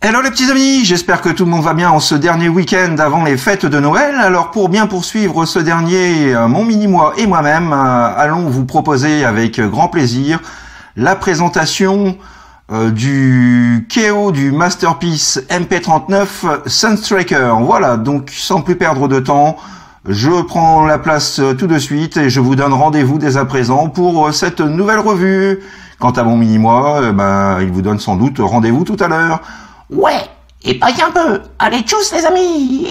Hello les petits amis, j'espère que tout le monde va bien en ce dernier week-end avant les fêtes de Noël. Alors pour bien poursuivre ce dernier, mon mini-moi et moi-même allons vous proposer avec grand plaisir la présentation du KO du Masterpiece MP39 Sunstriker. Voilà, donc sans plus perdre de temps, je prends la place tout de suite et je vous donne rendez-vous dès à présent pour cette nouvelle revue. Quant à mon mini-moi, il vous donne sans doute rendez-vous tout à l'heure. Ouais, et pas qu'un peu. Allez, tchuss les amis.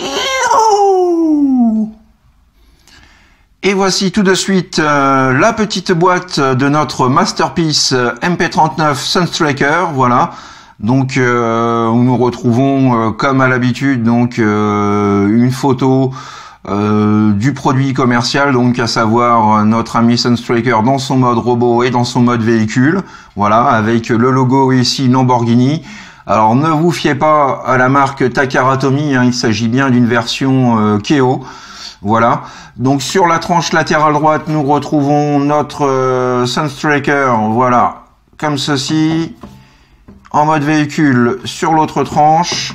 Et voici tout de suite la petite boîte de notre Masterpiece MP39 Sunstriker, voilà. Donc nous retrouvons comme à l'habitude donc une photo du produit commercial, donc à savoir notre ami Sunstriker dans son mode robot et dans son mode véhicule, voilà, avec le logo ici Lamborghini. Alors ne vous fiez pas à la marque Takara Tomy, il s'agit bien d'une version KO. Voilà. Donc sur la tranche latérale droite, nous retrouvons notre Sunstriker, voilà, comme ceci, en mode véhicule sur l'autre tranche.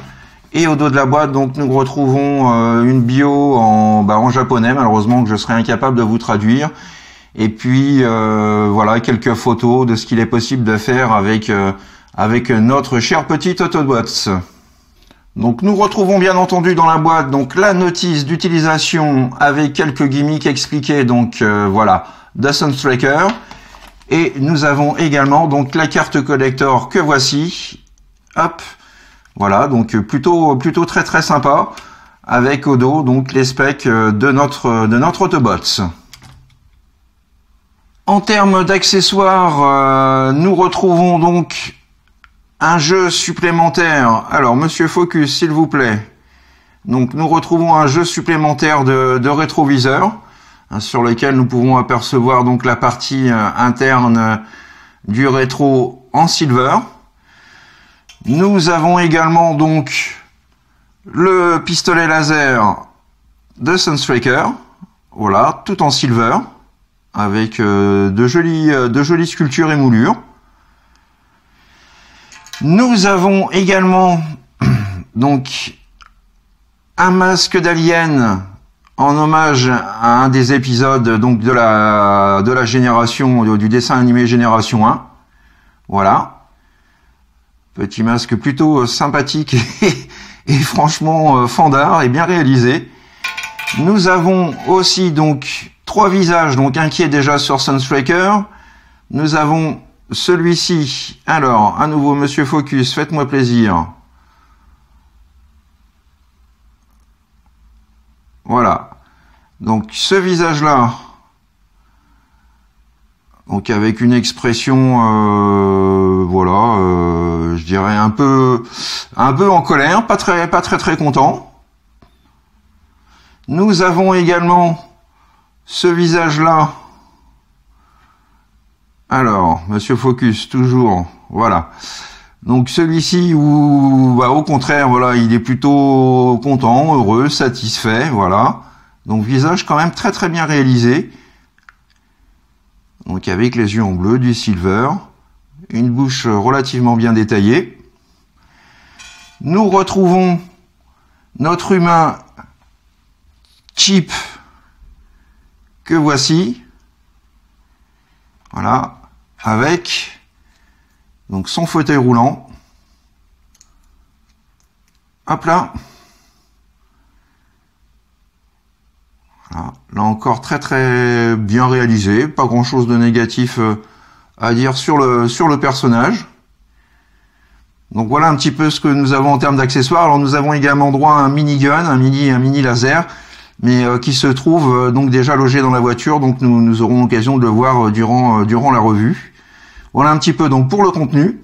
Et au dos de la boîte, donc nous retrouvons une bio en japonais, malheureusement que je serai incapable de vous traduire. Et puis voilà, quelques photos de ce qu'il est possible de faire avec notre cher petit Autobots. Donc nous retrouvons bien entendu dans la boîte donc la notice d'utilisation avec quelques gimmicks expliqués, donc voilà, de Sunstriker. Et nous avons également donc la carte collector que voici. Hop, voilà, donc plutôt très sympa, avec au dos donc les specs de notre Autobots. En termes d'accessoires, nous retrouvons donc un jeu supplémentaire. Alors, Monsieur Focus, s'il vous plaît. Donc, nous retrouvons un jeu supplémentaire de rétroviseur, sur lequel nous pouvons apercevoir donc la partie interne du rétro en silver. Nous avons également donc le pistolet laser de Sunstriker, voilà, tout en silver, avec de jolies sculptures et moulures. Nous avons également donc un masque d'alien en hommage à un des épisodes donc de la génération du dessin animé Génération 1. Voilà. Petit masque plutôt sympathique et franchement fandard et bien réalisé. Nous avons aussi donc 3 visages, donc un qui est déjà sur Sunstriker. Nous avons celui-ci, alors, à nouveau, Monsieur Focus, faites-moi plaisir. Voilà. Donc, ce visage-là, donc avec une expression, voilà, je dirais un peu en colère, pas très content. Nous avons également ce visage-là. Alors, Monsieur Focus, toujours, voilà. Donc celui-ci où, au contraire, voilà, il est plutôt content, heureux, satisfait, voilà. Donc visage quand même très bien réalisé. Donc avec les yeux en bleu, du silver, une bouche relativement bien détaillée. Nous retrouvons notre humain Chip que voici. Voilà. Avec donc son fauteuil roulant. Hop là. Voilà. Là encore très bien réalisé, pas grand chose de négatif à dire sur le personnage. Donc voilà un petit peu ce que nous avons en termes d'accessoires. Alors nous avons également droit à un mini-gun, un mini laser, mais qui se trouve donc déjà logé dans la voiture, donc nous aurons l'occasion de le voir durant la revue. Voilà un petit peu donc pour le contenu.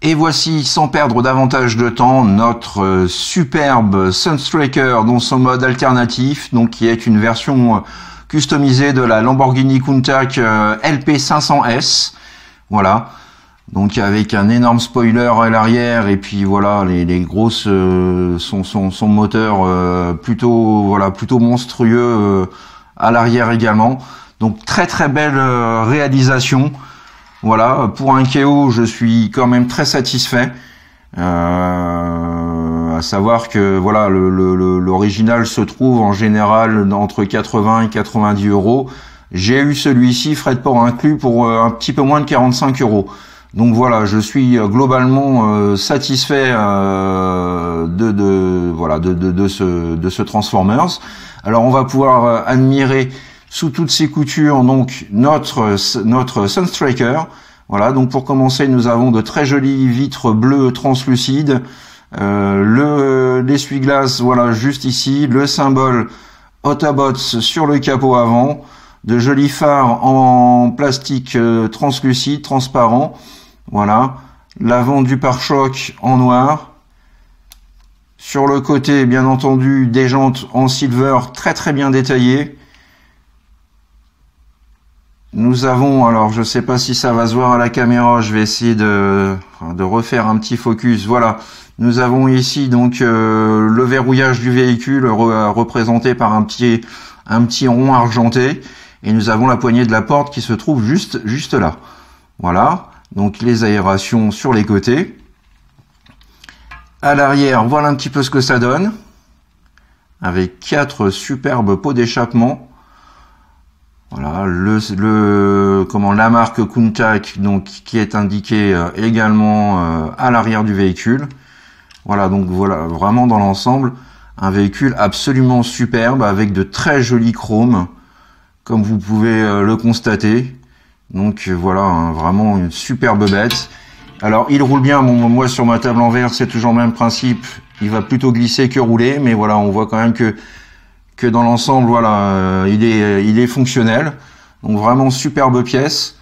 Et voici, sans perdre davantage de temps, notre superbe Sunstriker dans son mode alternatif, donc qui est une version customisée de la Lamborghini Countach LP500S. Voilà. Donc avec un énorme spoiler à l'arrière et puis voilà les grosses son moteur plutôt monstrueux à l'arrière également. Donc très belle réalisation. Voilà, pour un KO, je suis quand même très satisfait. À savoir que voilà, l'original se trouve en général entre 80 et 90 euros. J'ai eu celui-ci, frais de port inclus, pour un petit peu moins de 45 euros. Donc voilà, je suis globalement satisfait de ce Transformers. Alors on va pouvoir admirer sous toutes ses coutures donc notre Sunstriker. Voilà, donc pour commencer, nous avons de très jolies vitres bleues translucides. L'essuie-glace, voilà, juste ici, le symbole Autobots sur le capot avant, de jolis phares en plastique translucide, transparent. Voilà, l'avant du pare-choc en noir. Sur le côté, bien entendu, des jantes en silver très très bien détaillées. Nous avons, alors je sais pas si ça va se voir à la caméra, je vais essayer de refaire un petit focus. Voilà, nous avons ici donc le verrouillage du véhicule représenté par un petit rond argenté, et nous avons la poignée de la porte qui se trouve juste là. Voilà, donc les aérations sur les côtés. À l'arrière, voilà un petit peu ce que ça donne, avec 4 superbes pots d'échappement. Voilà, la marque Countach, donc qui est indiquée également à l'arrière du véhicule. Voilà, donc voilà, vraiment dans l'ensemble, un véhicule absolument superbe avec de très jolis chromes, comme vous pouvez le constater. Donc voilà, vraiment une superbe bête. Alors il roule bien, bon, moi sur ma table en verre c'est toujours le même principe, il va plutôt glisser que rouler, mais voilà, on voit quand même que dans l'ensemble, voilà, il est fonctionnel. Donc vraiment superbe pièce.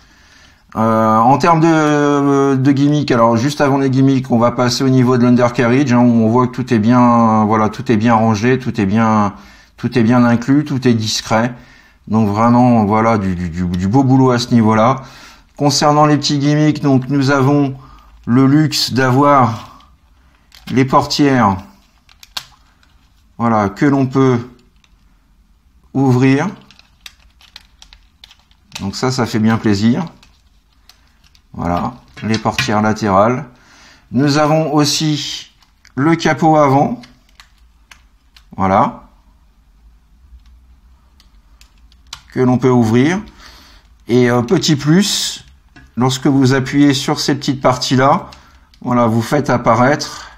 En termes de gimmicks, alors juste avant les gimmicks, on va passer au niveau de l'undercarriage, hein, où on voit que tout est bien, voilà, tout est bien rangé, tout est bien inclus, tout est discret. Donc vraiment, voilà, du beau boulot à ce niveau-là. Concernant les petits gimmicks, donc nous avons le luxe d'avoir les portières, voilà, que l'on peut ouvrir. Donc ça fait bien plaisir. Voilà, les portières latérales. Nous avons aussi le capot avant. Voilà, que l'on peut ouvrir. Et petit plus, lorsque vous appuyez sur ces petites parties-là, voilà, vous faites apparaître,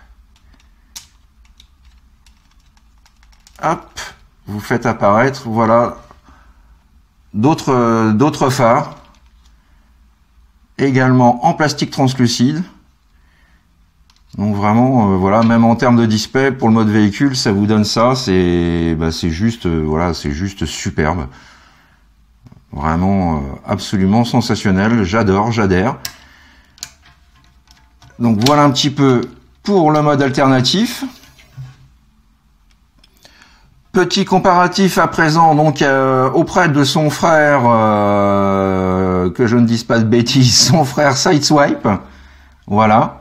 hop, vous faites apparaître, voilà, d'autres phares, également en plastique translucide. Donc vraiment, voilà, même en termes de display pour le mode véhicule, ça vous donne ça, c'est juste, voilà, c'est juste superbe. Vraiment absolument sensationnel, j'adhère. Donc voilà un petit peu pour le mode alternatif. Petit comparatif à présent donc auprès de son frère, que je ne dise pas de bêtises, son frère Sideswipe. Voilà.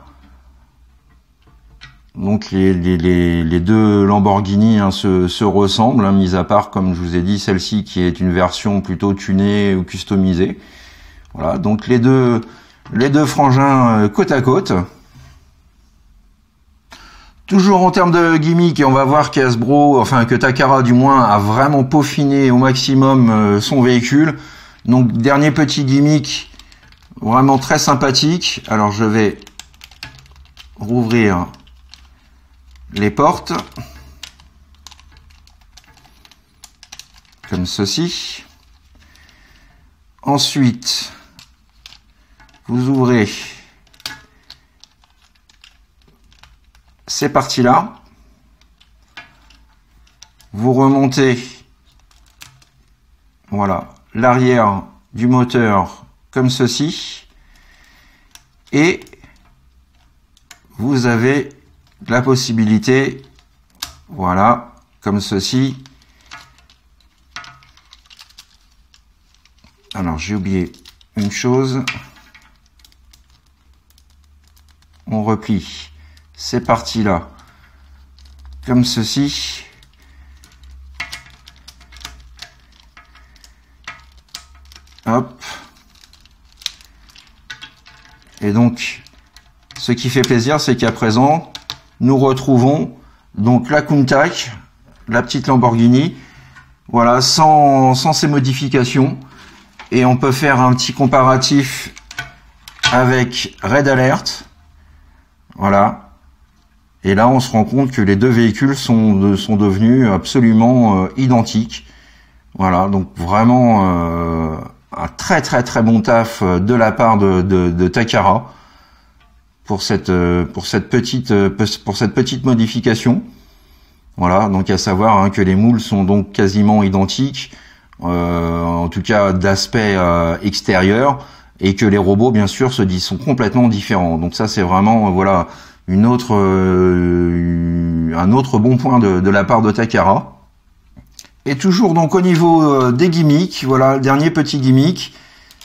Donc les deux Lamborghini hein, se ressemblent, hein, mis à part, comme je vous ai dit, celle-ci qui est une version plutôt tunée ou customisée. Voilà, donc les deux frangins côte à côte. Toujours en termes de gimmick, et on va voir qu'Hasbro, enfin que Takara du moins, a vraiment peaufiné au maximum son véhicule. Donc dernier petit gimmick, vraiment très sympathique. Alors je vais rouvrir les portes, comme ceci. Ensuite, vous ouvrez ces parties-là. Vous remontez, voilà, l'arrière du moteur, comme ceci. Et vous avez la possibilité, voilà, comme ceci. Alors j'ai oublié une chose, on replie ces parties là comme ceci, hop, et donc Ce qui fait plaisir, c'est qu'à présent, nous retrouvons donc la Countach, la petite Lamborghini, voilà, sans ces modifications. Et on peut faire un petit comparatif avec Red Alert. Voilà. Et là, on se rend compte que les deux véhicules sont devenus absolument identiques. Voilà, donc vraiment un très bon taf de la part de Takara pour cette petite modification. Voilà, donc à savoir que les moules sont donc quasiment identiques, en tout cas d'aspect extérieur, et que les robots bien sûr sont complètement différents. Donc ça c'est vraiment voilà un autre bon point de la part de Takara. Et toujours donc au niveau des gimmicks, voilà le dernier petit gimmick,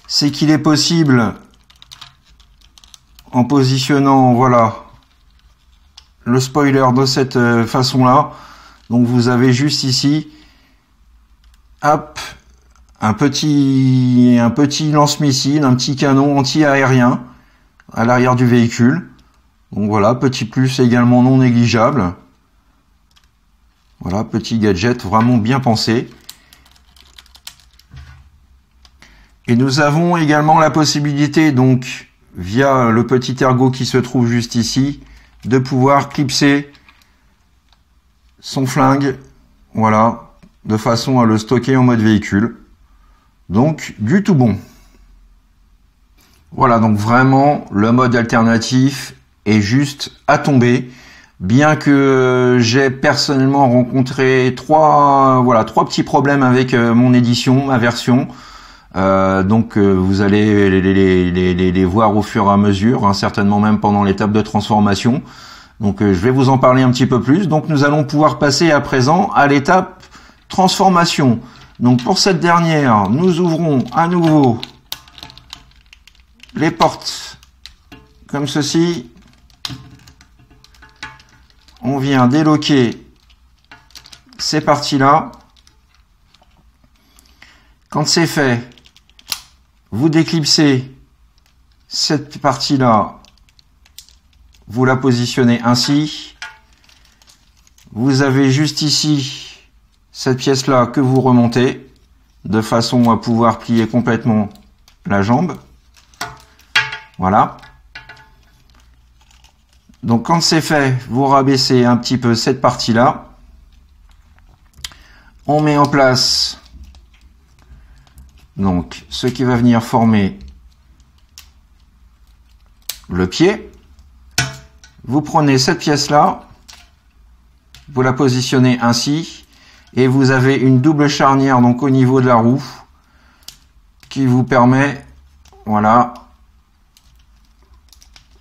c'est qu'il est possible en positionnant voilà le spoiler de cette façon-là. Donc vous avez juste ici, hop, un petit lance-missile, un petit canon anti-aérien à l'arrière du véhicule. Donc voilà, petit plus également non négligeable. Voilà, petit gadget vraiment bien pensé. Et nous avons également la possibilité, donc, via le petit ergot qui se trouve juste ici, de pouvoir clipser son flingue, voilà, de façon à le stocker en mode véhicule. Donc, du tout bon. Voilà, donc vraiment, le mode alternatif est juste à tomber. Bien que j'ai personnellement rencontré trois petits problèmes avec mon édition, ma version. Donc vous allez les voir au fur et à mesure, certainement même pendant l'étape de transformation. Donc je vais vous en parler un petit peu plus. Donc nous allons pouvoir passer à présent à l'étape transformation. Donc pour cette dernière, nous ouvrons à nouveau les portes comme ceci. On vient déloquer ces parties-là. Quand c'est fait, vous déclipsez cette partie-là, vous la positionnez ainsi. Vous avez juste ici cette pièce-là que vous remontez de façon à pouvoir plier complètement la jambe. Voilà. Donc quand c'est fait, vous rabaissez un petit peu cette partie-là. On met en place donc ce qui va venir former le pied. Vous prenez cette pièce-là, vous la positionnez ainsi, et vous avez une double charnière donc au niveau de la roue qui vous permet, voilà,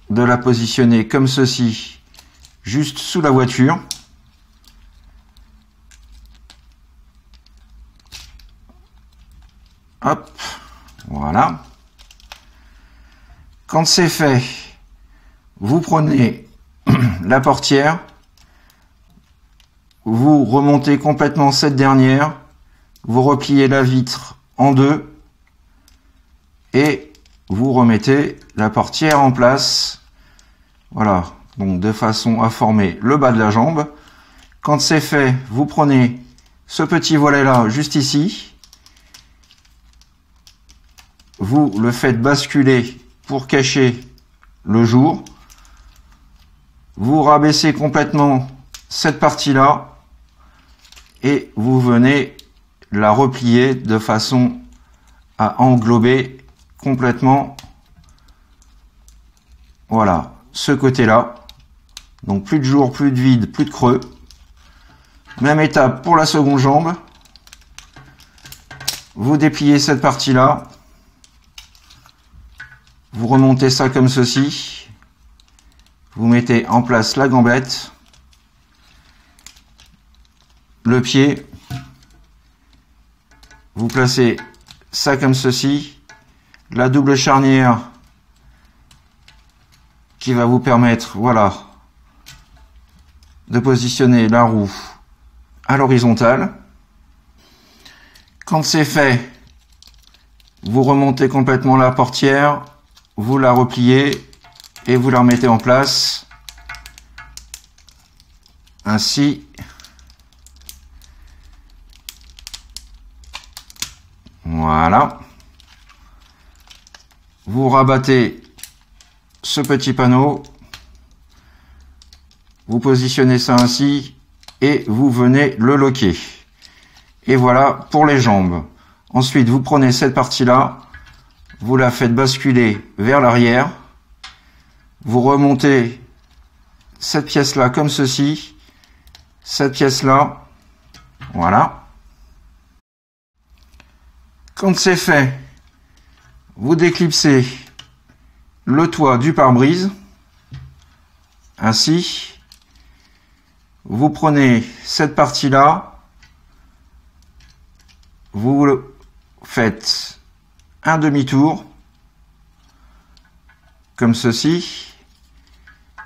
de la positionner comme ceci, juste sous la voiture. Hop, voilà. Quand c'est fait, vous prenez la portière, vous remontez complètement cette dernière, vous repliez la vitre en deux et vous remettez la portière en place. Voilà, donc de façon à former le bas de la jambe. Quand c'est fait, vous prenez ce petit volet là juste ici, vous le faites basculer pour cacher le jour, vous rabaissez complètement cette partie là et vous venez la replier de façon à englober complètement, voilà, ce côté-là. Donc plus de jour, plus de vide, plus de creux. Même étape pour la seconde jambe. Vous dépliez cette partie-là. Vous remontez ça comme ceci. Vous mettez en place la gambette. Le pied. Vous placez ça comme ceci. La double charnière qui va vous permettre, voilà, de positionner la roue à l'horizontale. Quand c'est fait, vous remontez complètement la portière, vous la repliez et vous la remettez en place. Ainsi. Voilà. Vous rabattez ce petit panneau. Vous positionnez ça ainsi et vous venez le loquer. Et voilà pour les jambes. Ensuite, vous prenez cette partie-là, vous la faites basculer vers l'arrière. Vous remontez cette pièce-là comme ceci. Cette pièce-là. Voilà. Quand c'est fait, vous déclipsez le toit du pare-brise. Ainsi. Vous prenez cette partie-là, vous faites un demi-tour, comme ceci.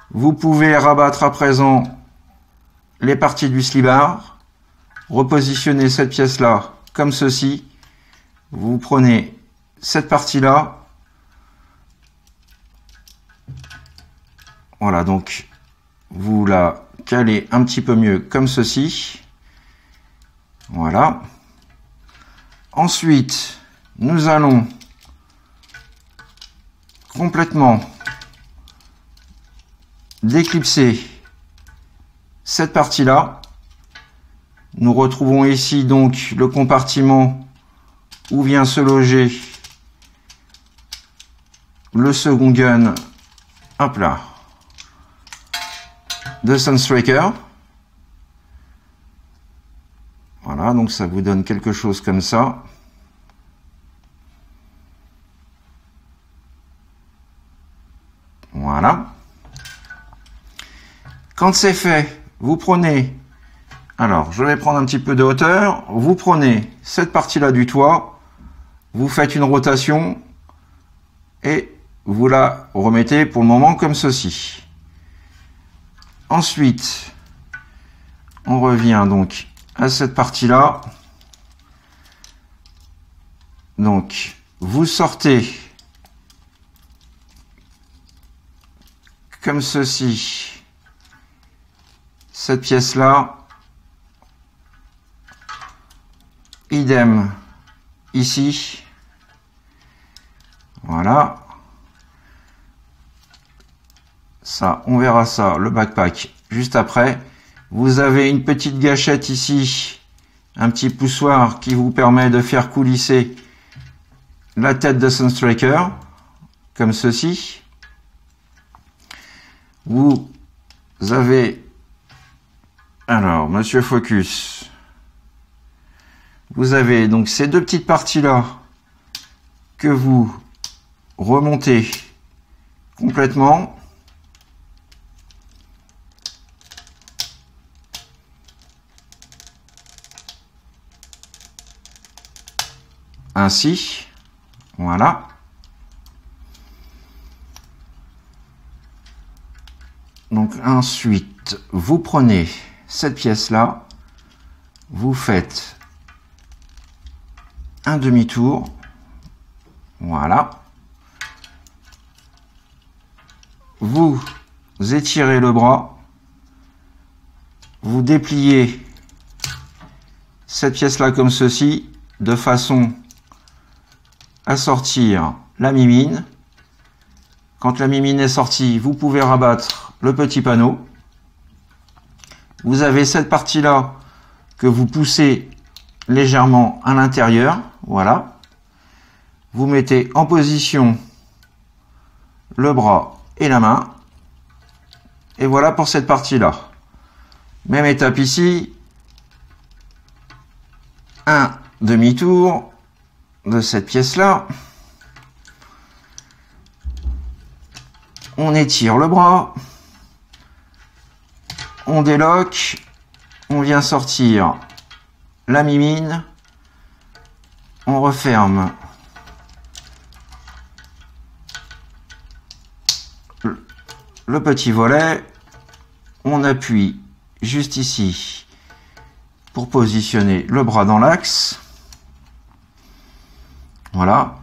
Vous pouvez rabattre à présent les parties du slibard, repositionner cette pièce-là comme ceci. Vous prenez cette partie-là. Voilà, donc vous la calez un petit peu mieux comme ceci. Voilà. Ensuite, nous allons complètement déclipser cette partie-là. Nous retrouvons ici donc le compartiment où vient se loger le second gun. Hop là. De Sunstriker. Voilà, donc ça vous donne quelque chose comme ça. Voilà. Quand c'est fait, vous prenez, alors je vais prendre un petit peu de hauteur, vous prenez cette partie-là du toit, vous faites une rotation et vous la remettez pour le moment comme ceci. Ensuite, on revient donc à cette partie-là. Donc, vous sortez comme ceci cette pièce-là. Idem ici. Voilà. Ça, on verra ça, le backpack, juste après. Vous avez une petite gâchette ici, un petit poussoir qui vous permet de faire coulisser la tête de Sunstriker, comme ceci. Vous avez, alors, Monsieur Focus, vous avez donc ces deux petites parties-là que vous remontez complètement. Ainsi, voilà. Donc ensuite, vous prenez cette pièce-là, vous faites un demi-tour, voilà. Vous étirez le bras, vous dépliez cette pièce-là comme ceci, de façon à sortir la mimine. Quand la mimine est sortie, vous pouvez rabattre le petit panneau. Vous avez cette partie-là que vous poussez légèrement à l'intérieur. Voilà. Vous mettez en position le bras et la main. Et voilà pour cette partie-là. Même étape ici. Un demi-tour de cette pièce-là. On étire le bras. On déloque. On vient sortir la mimine. On referme le petit volet. On appuie juste ici pour positionner le bras dans l'axe. Voilà.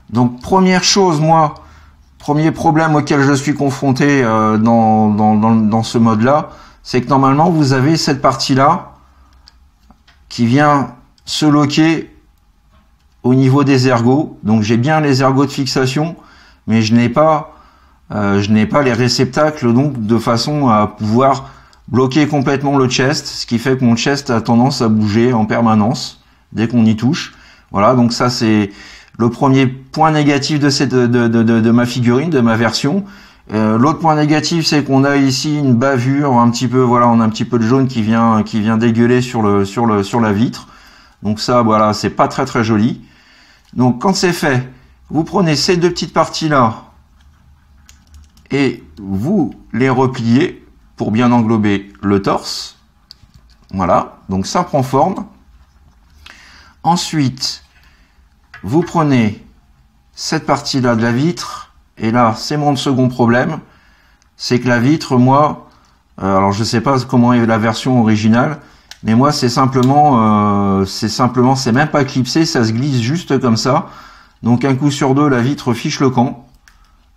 Donc première chose, moi, Premier problème auquel je suis confronté dans ce mode-là, c'est que normalement vous avez cette partie-là qui vient se loquer au niveau des ergots. Donc j'ai bien les ergots de fixation, mais je n'ai pas les réceptacles, donc de façon à pouvoir bloquer complètement le chest, ce qui fait que mon chest a tendance à bouger en permanence dès qu'on y touche. Voilà, donc ça c'est le premier point négatif de ma figurine, de ma version. L'autre point négatif, c'est qu'on a ici une bavure, un petit peu, voilà, on a un petit peu de jaune qui vient dégueuler sur la vitre. Donc ça, voilà, c'est pas très très joli. Donc quand c'est fait, vous prenez ces deux petites parties là et vous les repliez pour bien englober le torse. Voilà, donc ça prend forme. Ensuite, vous prenez cette partie-là de la vitre, et là, c'est mon second problème, c'est que la vitre, moi, alors je sais pas comment est la version originale, mais moi, c'est même pas clipsé, ça se glisse juste comme ça. Donc, un coup sur deux, la vitre fiche le camp.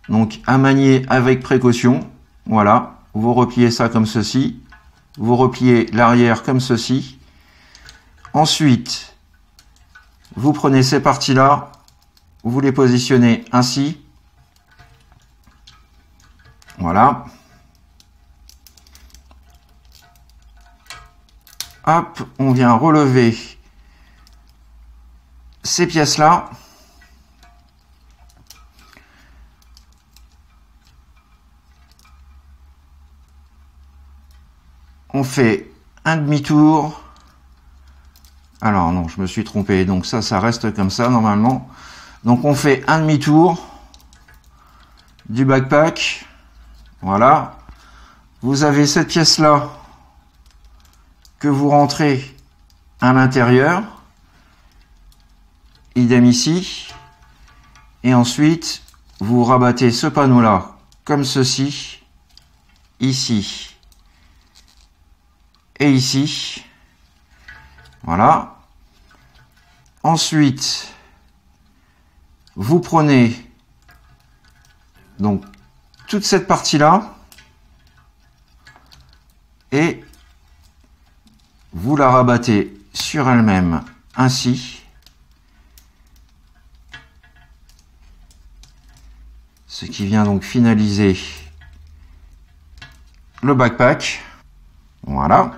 Donc, à manier avec précaution. Voilà, vous repliez ça comme ceci. Vous repliez l'arrière comme ceci. Ensuite, vous prenez ces parties-là, vous les positionnez ainsi. Voilà. Hop, on vient relever ces pièces-là. On fait un demi-tour. Alors non, je me suis trompé. Donc ça reste comme ça normalement. Donc on fait un demi-tour du backpack. Voilà. Vous avez cette pièce-là que vous rentrez à l'intérieur. Idem ici. Et ensuite, vous rabattez ce panneau-là comme ceci. Ici. Et ici. Voilà. Ensuite, vous prenez donc toute cette partie-là et vous la rabattez sur elle-même ainsi. Ce qui vient donc finaliser le backpack. Voilà.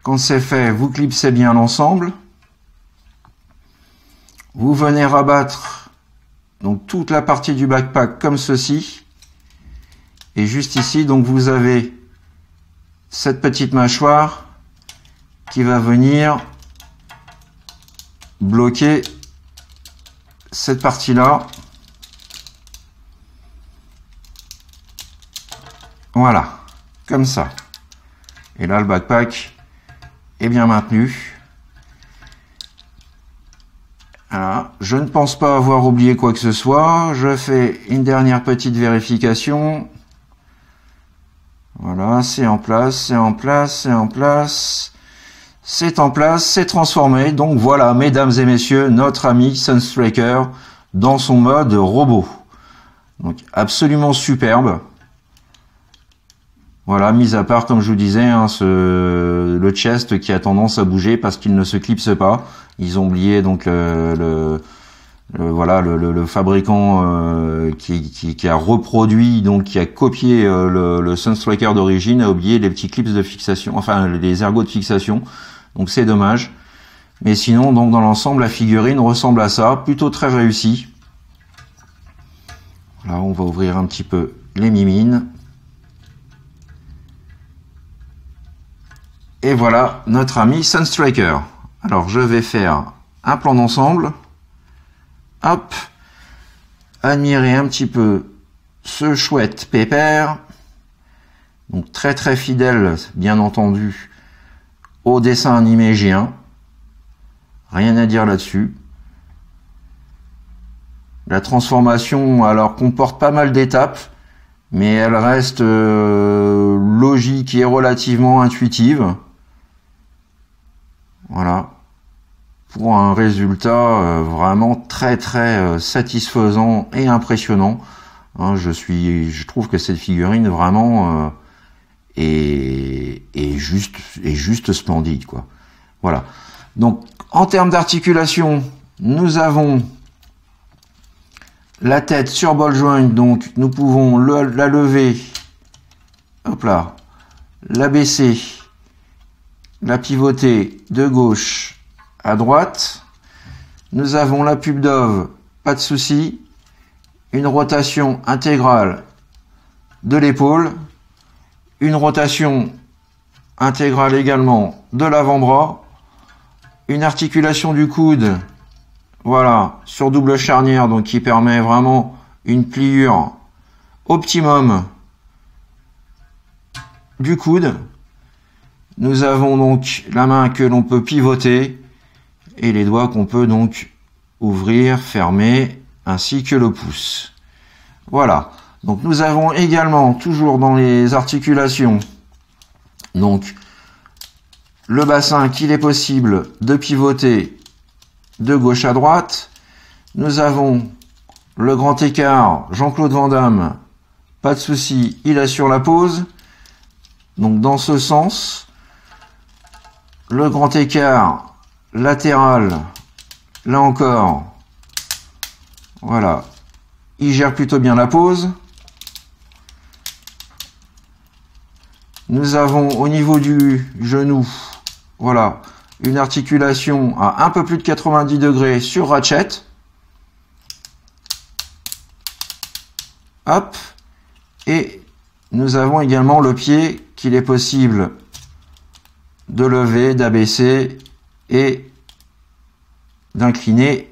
Quand c'est fait, vous clipsez bien l'ensemble. Vous venez rabattre donc toute la partie du backpack comme ceci. Et juste ici, donc vous avez cette petite mâchoire qui va venir bloquer cette partie-là. Voilà, comme ça. Et là, le backpack est bien maintenu. Voilà. Je ne pense pas avoir oublié quoi que ce soit. Je fais une dernière petite vérification. Voilà, c'est en place, c'est en place, c'est en place. C'est en place, c'est transformé. Donc voilà, mesdames et messieurs, notre ami Sunstriker dans son mode robot. Donc absolument superbe. Voilà, mis à part, comme je vous disais, hein, le chest qui a tendance à bouger parce qu'il ne se clipse pas. Ils ont oublié donc le fabricant qui a reproduit, donc qui a copié le Sunstriker d'origine, a oublié les petits clips de fixation, enfin les ergots de fixation. Donc c'est dommage. Mais sinon, donc dans l'ensemble, la figurine ressemble à ça, plutôt très réussi. Là, on va ouvrir un petit peu les mimines. Et voilà notre ami Sunstriker. Alors je vais faire un plan d'ensemble. Hop. Admirer un petit peu ce chouette pépère. Donc très très fidèle, bien entendu, au dessin animé G1. Rien à dire là-dessus. La transformation, alors, comporte pas mal d'étapes, mais elle reste logique et relativement intuitive. Voilà. pour un résultat vraiment très très satisfaisant et impressionnant. Hein, je trouve que cette figurine vraiment est juste splendide, quoi. Voilà. Donc en termes d'articulation, nous avons la tête sur ball joint, donc nous pouvons la lever, hop là, la baisser, la pivoter de gauche à droite. Nous avons la pub d'ove, pas de souci. Une rotation intégrale de l'épaule. Une rotation intégrale également de l'avant-bras. Une articulation du coude, voilà, sur double charnière, donc qui permet vraiment une pliure optimum du coude. Nous avons donc la main que l'on peut pivoter et les doigts qu'on peut donc ouvrir, fermer, ainsi que le pouce. Voilà. Donc nous avons également, toujours dans les articulations, donc le bassin qu'il est possible de pivoter de gauche à droite. Nous avons le grand écart, Jean-Claude Van Damme, pas de souci, il assure la pose. Donc dans ce sens, le grand écart latéral, là encore, voilà, il gère plutôt bien la pose. Nous avons au niveau du genou, voilà, une articulation à un peu plus de 90 degrés sur ratchet. Hop. Et nous avons également le pied qu'il est possible de lever, d'abaisser et d'incliner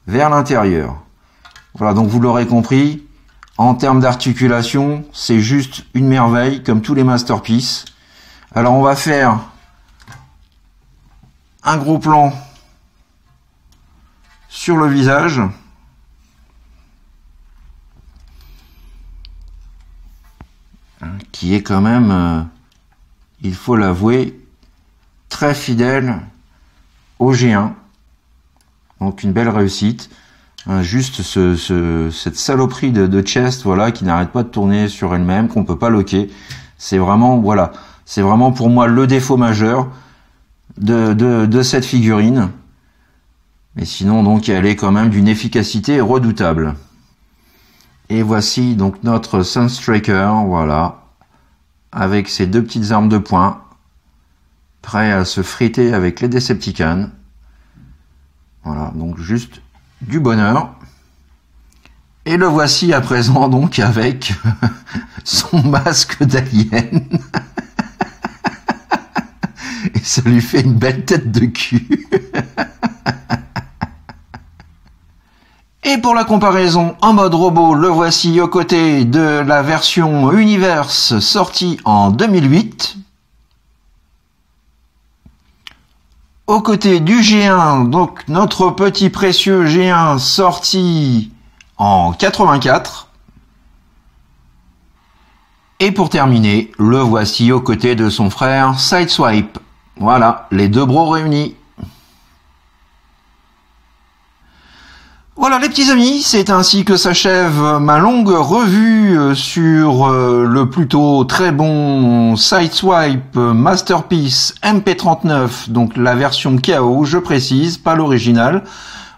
vers l'intérieur. Voilà, donc vous l'aurez compris, en termes d'articulation, c'est juste une merveille, comme tous les masterpieces. Alors on va faire un gros plan sur le visage. Qui est quand même, il faut l'avouer, très fidèle au G1. Donc une belle réussite. Juste cette saloperie de chest, voilà, qui n'arrête pas de tourner sur elle-même, qu'on peut pas loquer. C'est vraiment, voilà, c'est vraiment pour moi le défaut majeur de cette figurine. Mais sinon, donc, elle est quand même d'une efficacité redoutable. Et voici donc notre Sunstriker, voilà, avec ses deux petites armes de poing, prêt à se friter avec les Decepticons. Voilà, donc juste du bonheur. Et le voici à présent donc avec son masque d'alien. Et ça lui fait une belle tête de cul. Et pour la comparaison en mode robot, le voici aux côtés de la version Universe sortie en 2008. Aux côtés du G1, donc notre petit précieux G1 sorti en 84. Et pour terminer, le voici aux côtés de son frère Sideswipe. Voilà, les deux bros réunis. Voilà les petits amis, c'est ainsi que s'achève ma longue revue sur le plutôt très bon Sideswipe Masterpiece MP39, donc la version KO, je précise, pas l'original.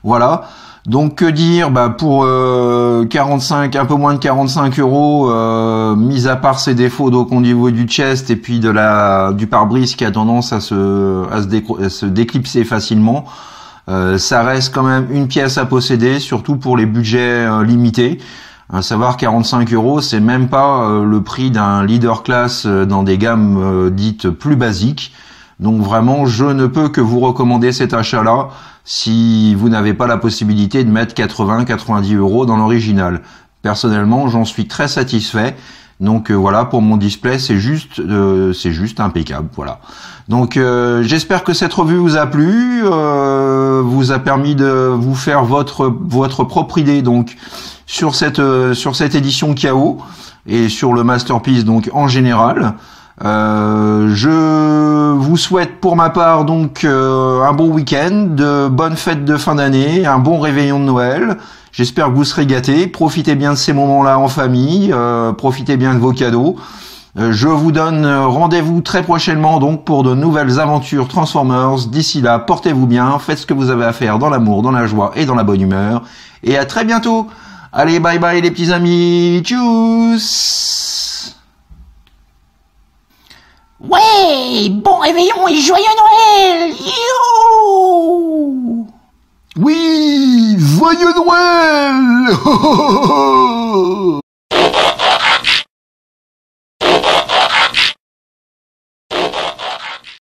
Voilà, donc que dire, pour 45, un peu moins de 45 €, mis à part ses défauts donc au niveau du chest et puis du pare-brise qui a tendance à se déclipser facilement. Ça reste quand même une pièce à posséder, surtout pour les budgets limités. À savoir 45 €, c'est même pas le prix d'un leader class dans des gammes dites plus basiques. Donc vraiment, je ne peux que vous recommander cet achat-là si vous n'avez pas la possibilité de mettre 80-90 € dans l'original. Personnellement, j'en suis très satisfait. Donc voilà, pour mon display, c'est juste impeccable. Voilà. Donc j'espère que cette revue vous a plu, vous a permis de vous faire votre propre idée donc sur cette édition KO et sur le Masterpiece donc en général. Je vous souhaite pour ma part donc un bon week-end, de bonnes fêtes de fin d'année, un bon réveillon de Noël. J'espère que vous serez gâtés. Profitez bien de ces moments-là en famille, profitez bien de vos cadeaux. Je vous donne rendez-vous très prochainement donc pour de nouvelles aventures Transformers. D'ici là, portez-vous bien, faites ce que vous avez à faire dans l'amour, dans la joie et dans la bonne humeur. Et à très bientôt. Allez, bye bye les petits amis. Tchuss. Ouais, bon réveillon et joyeux Noël. Youhou. Oui, joyeux Noël.